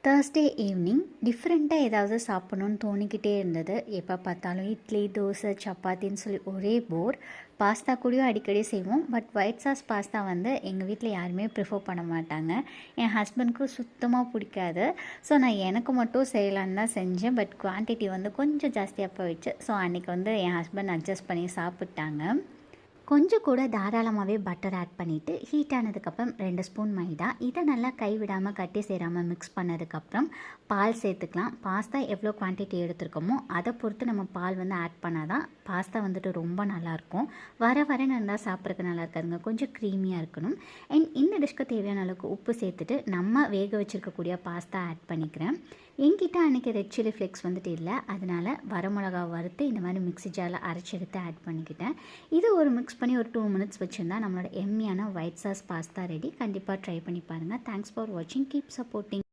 Thursday evening டிஃப்ரெண்ட்டாக ஏதாவது சாப்பிட்ணுன்னு தோணிக்கிட்டே இருந்தது. எப்போ பார்த்தாலும் இட்லி, தோசை, சப்பாத்தின்னு சொல்லி ஒரே போர். பாஸ்தா கூடயும் அடிக்கடி செய்வோம். பட் ஒயிட் சாஸ் பாஸ்தா வந்து எங்கள் வீட்டில் யாருமே ப்ரிஃபர் பண்ண மாட்டாங்க. என் ஹஸ்பண்ட்க்கு சுத்தமாக பிடிக்காது. ஸோ நான் எனக்கு மட்டும் செய்யலான்னு தான் செஞ்சேன். பட் குவான்டிட்டி வந்து கொஞ்சம் ஜாஸ்தியாக போயிடுச்சு. ஸோ அன்றைக்கி வந்து என் ஹஸ்பண்ட் அட்ஜஸ்ட் பண்ணி சாப்பிட்டாங்க. கொஞ்சம் கூட தாராளமாகவே பட்டர் ஆட் பண்ணிவிட்டு ஹீட் ஆனதுக்கப்புறம் 2 ஸ்பூன் மைதா, இதை நல்லா கைவிடாமல் கட்டி சேராமல் மிக்ஸ் பண்ணதுக்கப்புறம் பால் சேர்த்துக்கலாம். பாஸ்தா எவ்வளோ குவான்டிட்டி எடுத்துருக்கோமோ அதை பொறுத்து நம்ம பால் வந்து ஆட் பண்ணால் தான் பாஸ்தா வந்துட்டு ரொம்ப நல்லாயிருக்கும். வர இருந்தால் சாப்பிட்றதுக்கு நல்லா இருக்காதுங்க, கொஞ்சம் க்ரீமியாக இருக்கணும். அண்ட் இந்த டிஷ்க்கு தேவையான அளவுக்கு உப்பு சேர்த்துட்டு நம்ம வேக வச்சுருக்கக்கூடிய பாஸ்தா ஆட் பண்ணிக்கிறேன். என்கிட்ட அன்றைக்கி ரெட் சில்லி ஃப்ளேக்ஸ் வந்துட்டு இல்லை, அதனால் வரமிளகா வறுத்து இந்த மாதிரி மிக்ஸி ஜாரில் அரைச்சி எடுத்து ஆட் பண்ணிக்கிட்டேன். இது ஒரு மிக்ஸ் பண்ணி ஒரு 2 மினிட்ஸ் வச்சுருந்தா நம்மளோட எம்மியான ஒயிட் சாஸ் பாஸ்தா ரெடி. கண்டிப்பாக ட்ரை பண்ணி பாருங்கள். தேங்க்ஸ் ஃபார் வாட்சிங். Keep supporting.